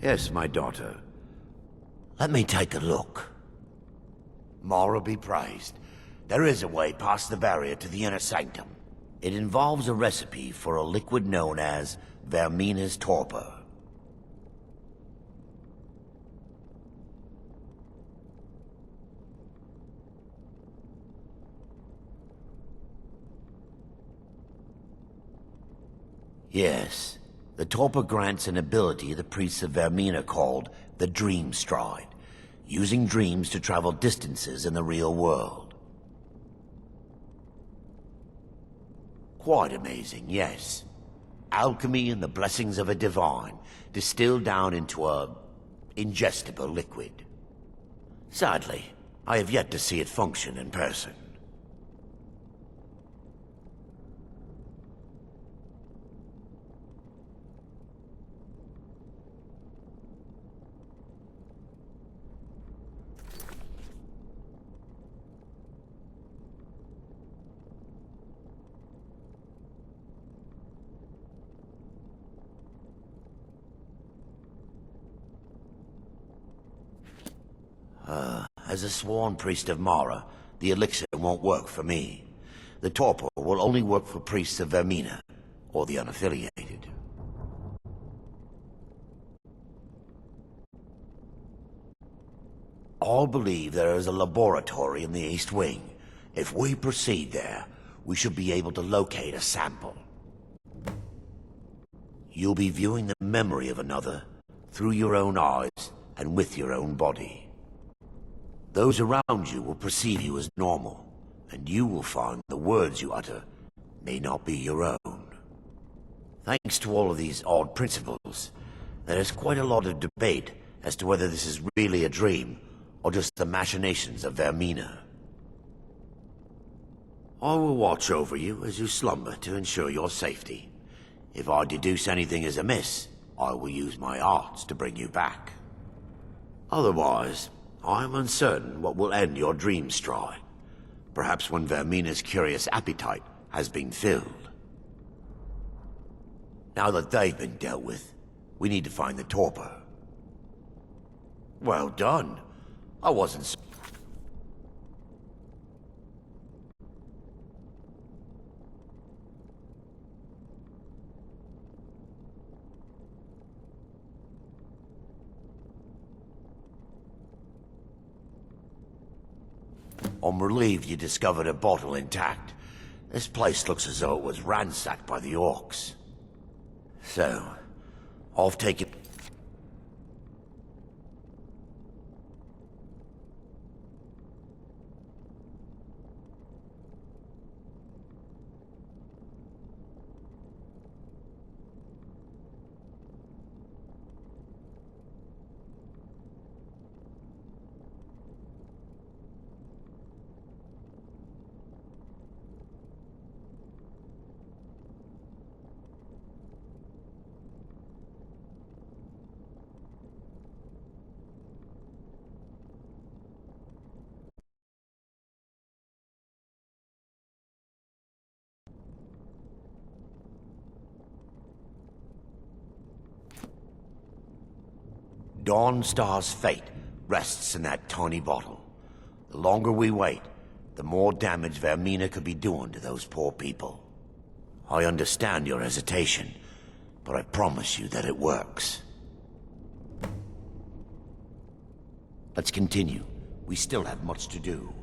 Yes, my daughter. Let me take a look. Mara be praised. There is a way past the barrier to the inner sanctum. It involves a recipe for a liquid known as Vermina's torpor. Yes, the torpor grants an ability the priests of Vermina called the Dream Stride, using dreams to travel distances in the real world. Quite amazing, yes. Alchemy and the blessings of a divine, distilled down into a ingestible liquid. Sadly, I have yet to see it function in person. As a sworn priest of Mara, the elixir won't work for me. The torpor will only work for priests of Vermina, or the unaffiliated. All believe there is a laboratory in the East Wing. If we proceed there, we should be able to locate a sample. You'll be viewing the memory of another through your own eyes and with your own body. Those around you will perceive you as normal, and you will find the words you utter may not be your own. Thanks to all of these odd principles, there is quite a lot of debate as to whether this is really a dream or just the machinations of Vermina. I will watch over you as you slumber to ensure your safety. If I deduce anything is amiss, I will use my arts to bring you back. Otherwise, I am uncertain what will end your dream stride. Perhaps when Vermina's curious appetite has been filled. Now that they've been dealt with, we need to find the torpor. Well done. I wasn't so... I'm relieved you discovered a bottle intact. This place looks as though it was ransacked by the orcs. So, I've taken... Dawnstar's fate rests in that tiny bottle. The longer we wait, the more damage Vermina could be doing to those poor people. I understand your hesitation, but I promise you that it works. Let's continue. We still have much to do.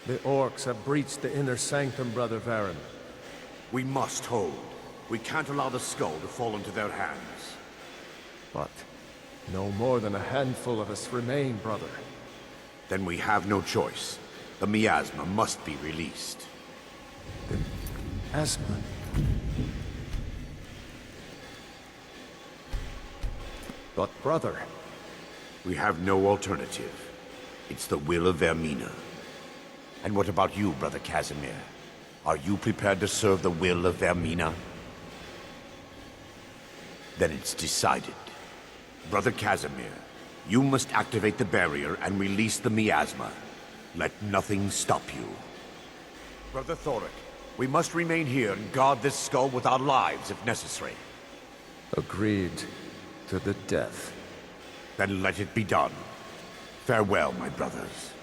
The orcs have breached the inner sanctum, Brother Varen. We must hold. We can't allow the skull to fall into their hands. But no more than a handful of us remain, brother. Then we have no choice. The miasma must be released. Asma. But brother... We have no alternative. It's the will of Vermina. And what about you, Brother Casimir? Are you prepared to serve the will of Vermina? Then it's decided. Brother Casimir, you must activate the barrier and release the miasma. Let nothing stop you. Brother Thoric, we must remain here and guard this skull with our lives if necessary. Agreed to the death. Then let it be done. Farewell, my brothers.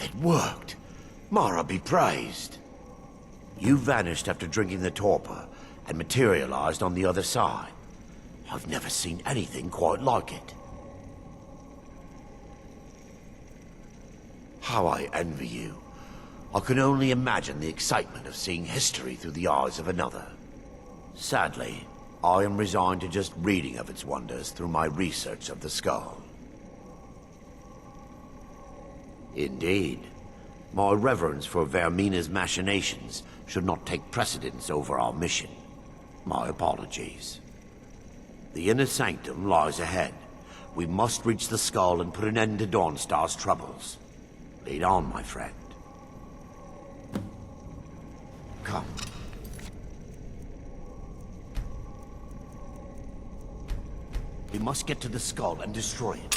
It worked. Mara be praised. You vanished after drinking the torpor and materialized on the other side. I've never seen anything quite like it. How I envy you. I can only imagine the excitement of seeing history through the eyes of another. Sadly, I am resigned to just reading of its wonders through my research of the skull. Indeed. My reverence for Vermina's machinations should not take precedence over our mission. My apologies. The inner sanctum lies ahead. We must reach the skull and put an end to Dawnstar's troubles. Lead on, my friend. Come. We must get to the skull and destroy it.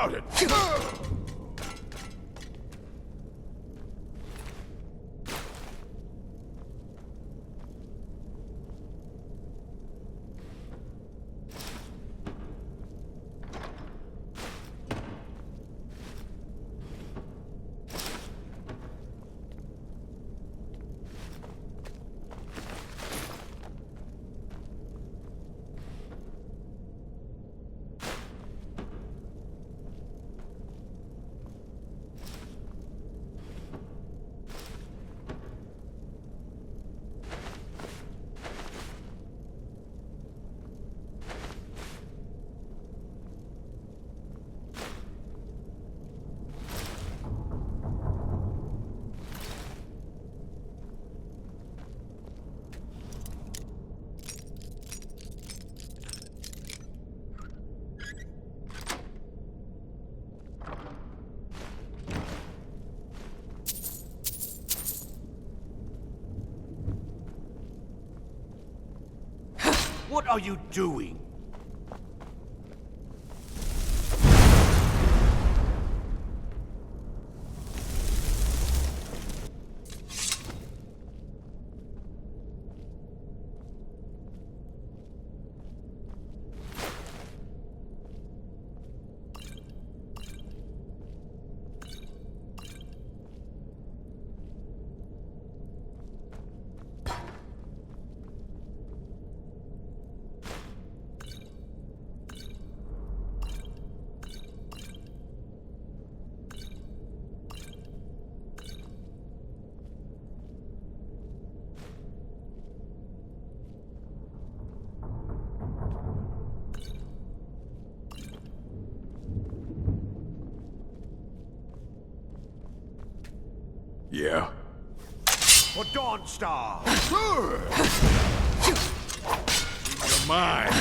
about it? What are you doing? Yeah? For Dawnstar! You're mine!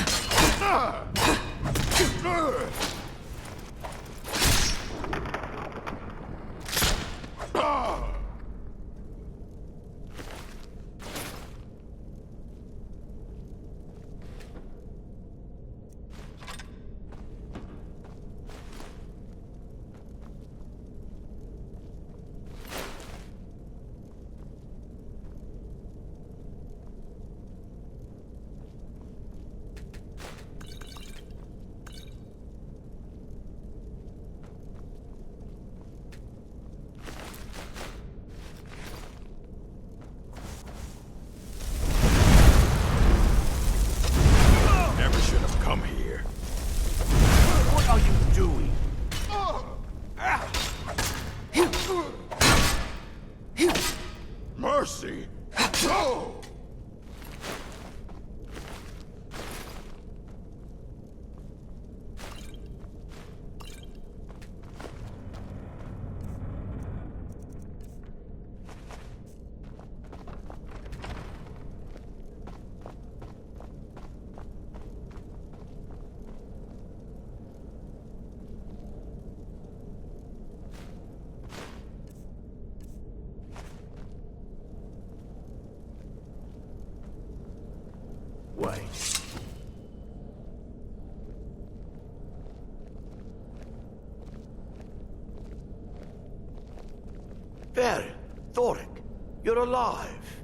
Never should have come here. What are you doing? Mercy! No! Wait. Baron, Thoric, you're alive.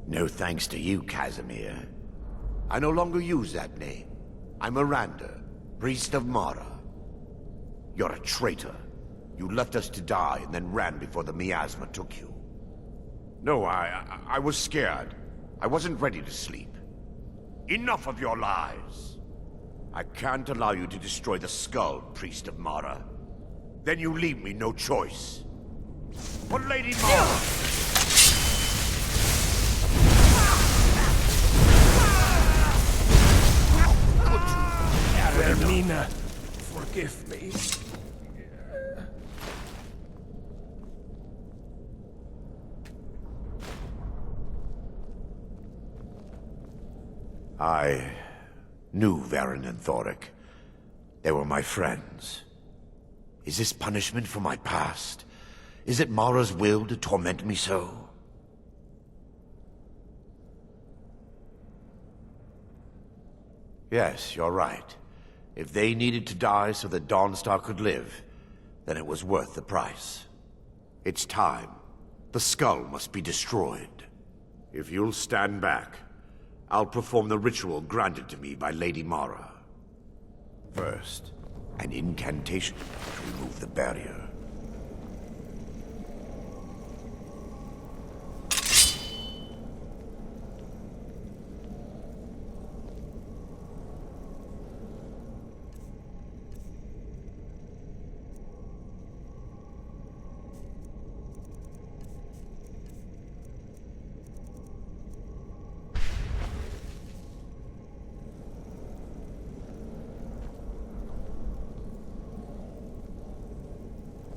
No thanks to you, Casimir. I no longer use that name. I'm Miranda, priest of Mara. You're a traitor. You left us to die and then ran before the miasma took you. No, I was scared. I wasn't ready to sleep. Enough of your lies. I can't allow you to destroy the skull, priest of Mara. Then you leave me no choice. For Lady Mara! Vermina, forgive me. I knew Varen and Thoric. They were my friends. Is this punishment for my past? Is it Mara's will to torment me so? Yes, you're right. If they needed to die so that Dawnstar could live, then it was worth the price. It's time. The skull must be destroyed. If you'll stand back, I'll perform the ritual granted to me by Lady Mara. First, an incantation to remove the barrier.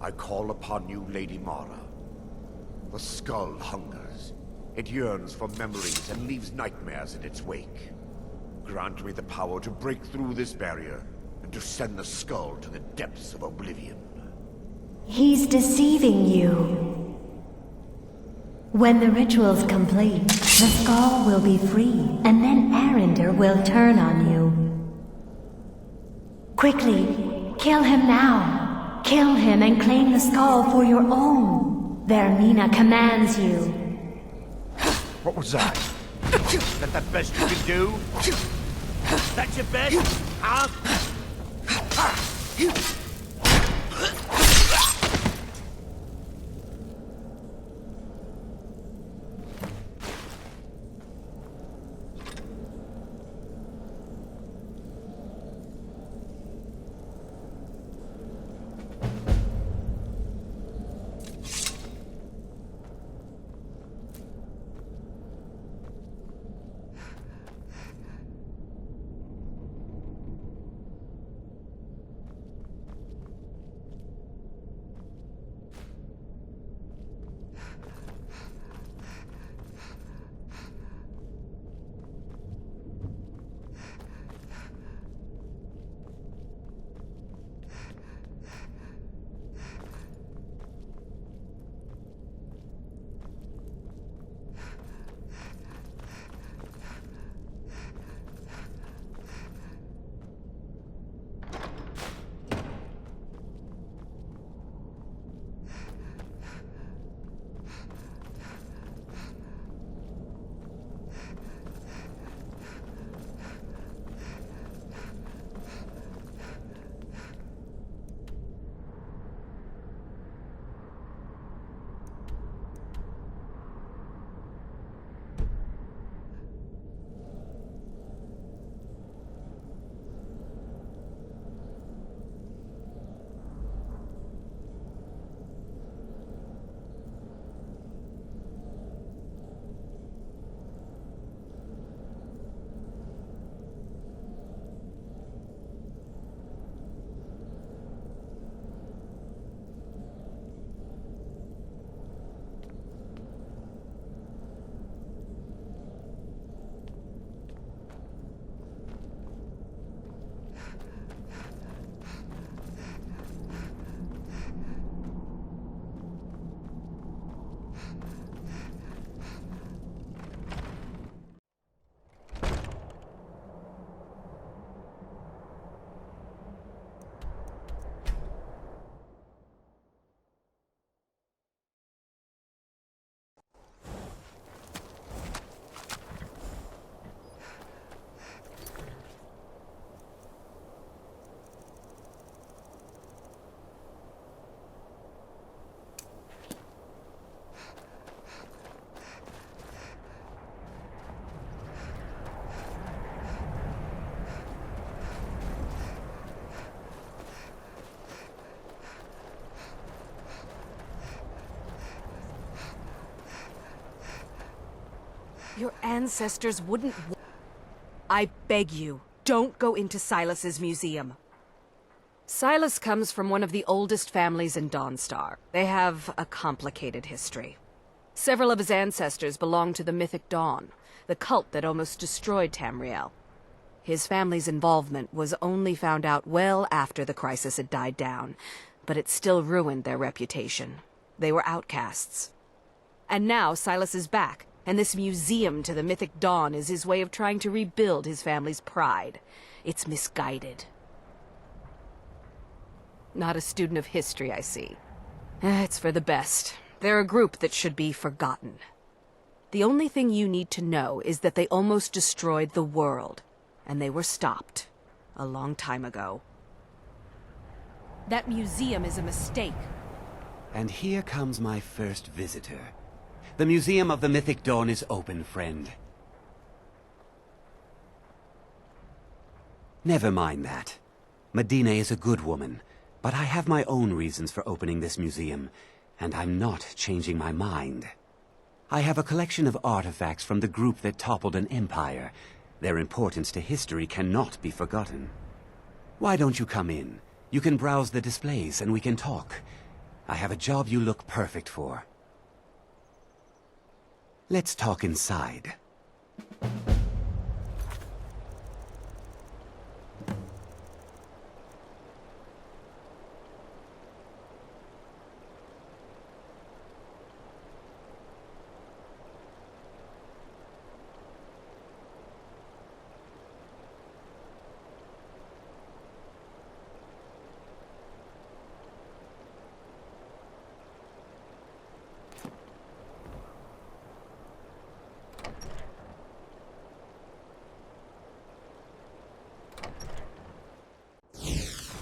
I call upon you, Lady Mara. The skull hungers. It yearns for memories and leaves nightmares in its wake. Grant me the power to break through this barrier and to send the skull to the depths of oblivion. He's deceiving you. When the ritual's complete, the skull will be free, and then Arender will turn on you. Quickly, kill him now. Kill him and claim the skull for your own. Vermina commands you. What was that? Is that the best you can do? That's your best? Huh? Your ancestors wouldn't... I beg you, don't go into Silas's museum. Silas comes from one of the oldest families in Dawnstar. They have a complicated history. Several of his ancestors belonged to the Mythic Dawn, the cult that almost destroyed Tamriel. His family's involvement was only found out well after the crisis had died down, but it still ruined their reputation. They were outcasts. And now Silas is back, and this museum to the Mythic Dawn is his way of trying to rebuild his family's pride. It's misguided. Not a student of history, I see. It's for the best. They're a group that should be forgotten. The only thing you need to know is that they almost destroyed the world, and they were stopped a long time ago. That museum is a mistake. And here comes my first visitor. The Museum of the Mythic Dawn is open, friend. Never mind that. Medina is a good woman, but I have my own reasons for opening this museum, and I'm not changing my mind. I have a collection of artifacts from the group that toppled an empire. Their importance to history cannot be forgotten. Why don't you come in? You can browse the displays and we can talk. I have a job you look perfect for. Let's talk inside.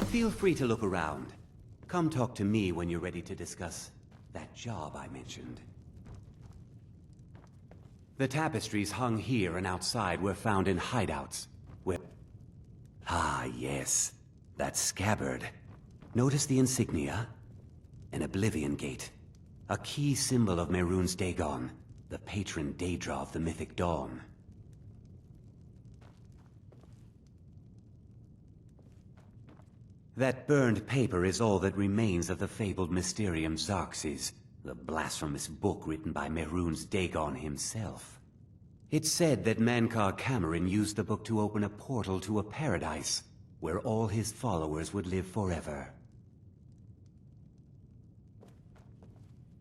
Feel free to look around. Come talk to me when you're ready to discuss that job I mentioned. The tapestries hung here and outside were found in hideouts, where... Ah, yes. That scabbard. Notice the insignia? An Oblivion Gate. A key symbol of Mehrunes Dagon, the patron Daedra of the Mythic Dawn. That burned paper is all that remains of the fabled Mysterium Xarxes, the blasphemous book written by Mehrunes Dagon himself. It's said that Mankar Cameron used the book to open a portal to a paradise, where all his followers would live forever.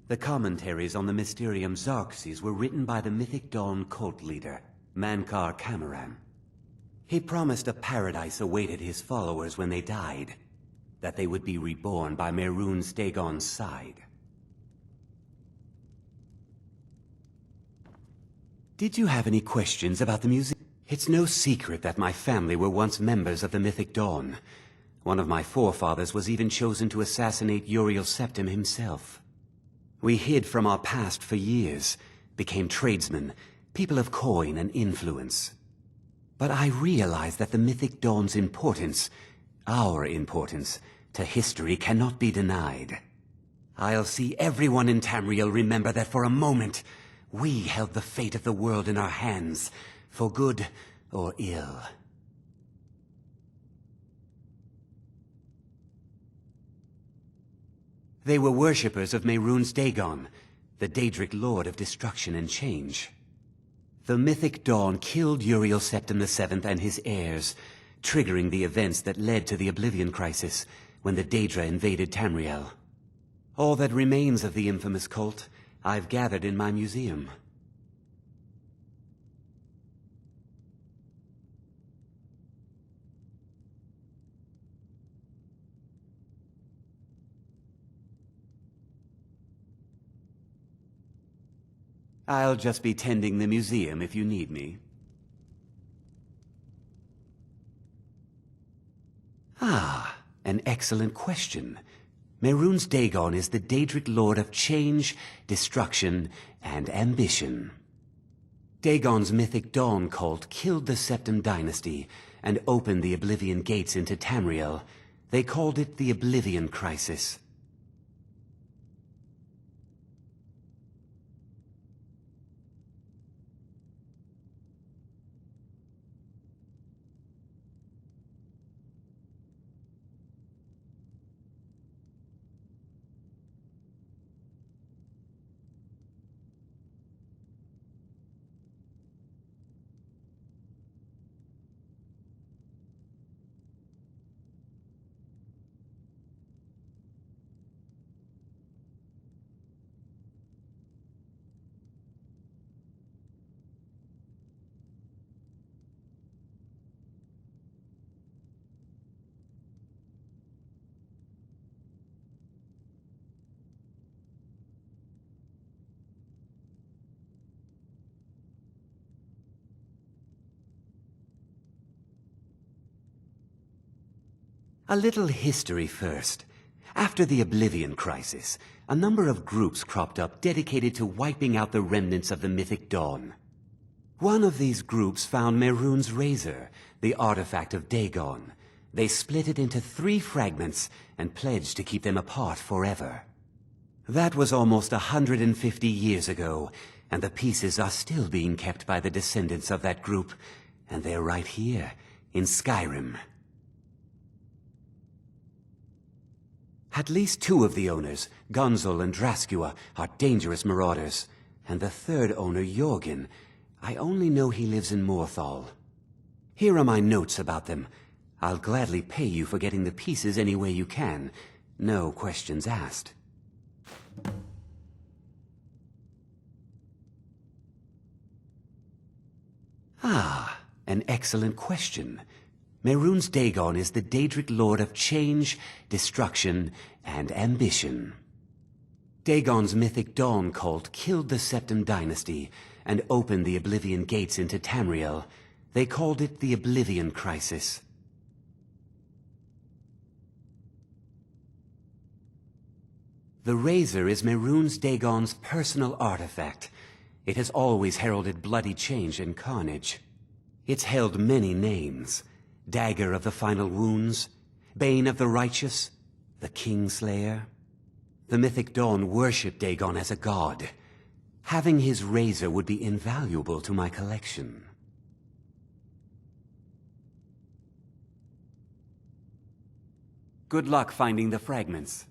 The commentaries on the Mysterium Xarxes were written by the Mythic Dawn cult leader, Mankar Cameron. He promised a paradise awaited his followers when they died, that they would be reborn by Mehrunes Dagon's side. Did you have any questions about the museum? It's no secret that my family were once members of the Mythic Dawn. One of my forefathers was even chosen to assassinate Uriel Septim himself. We hid from our past for years, became tradesmen, people of coin and influence. But I realized that the Mythic Dawn's importance, our importance, to history cannot be denied. I'll see everyone in Tamriel remember that for a moment, we held the fate of the world in our hands, for good or ill. They were worshippers of Mehrunes Dagon, the Daedric Lord of Destruction and Change. The Mythic Dawn killed Uriel Septim VII and his heirs, triggering the events that led to the Oblivion Crisis when the Daedra invaded Tamriel. All that remains of the infamous cult, I've gathered in my museum. I'll just be tending the museum if you need me. Ah, an excellent question. Mehrunes Dagon is the Daedric Lord of Change, Destruction, and Ambition. Dagon's Mythic Dawn cult killed the Septim dynasty and opened the Oblivion Gates into Tamriel. They called it the Oblivion Crisis. A little history first. After the Oblivion Crisis, a number of groups cropped up dedicated to wiping out the remnants of the Mythic Dawn. One of these groups found Mehrunes' razor, the artifact of Dagon. They split it into 3 fragments and pledged to keep them apart forever. That was almost 150 years ago, and the pieces are still being kept by the descendants of that group, and they're right here, in Skyrim. At least 2 of the owners, Gonzol and Draskua, are dangerous marauders, and the 3rd owner, Jorgen, I only know he lives in Morthal. Here are my notes about them. I'll gladly pay you for getting the pieces any way you can. No questions asked. Ah, an excellent question. Mehrunes Dagon is the Daedric Lord of change, destruction, and ambition. Dagon's Mythic Dawn cult killed the Septim Dynasty and opened the Oblivion Gates into Tamriel. They called it the Oblivion Crisis. The razor is Mehrunes Dagon's personal artifact. It has always heralded bloody change and carnage. It's held many names. Dagger of the Final Wounds, Bane of the Righteous, the Kingslayer. The Mythic Dawn worshipped Dagon as a god. Having his razor would be invaluable to my collection. Good luck finding the fragments.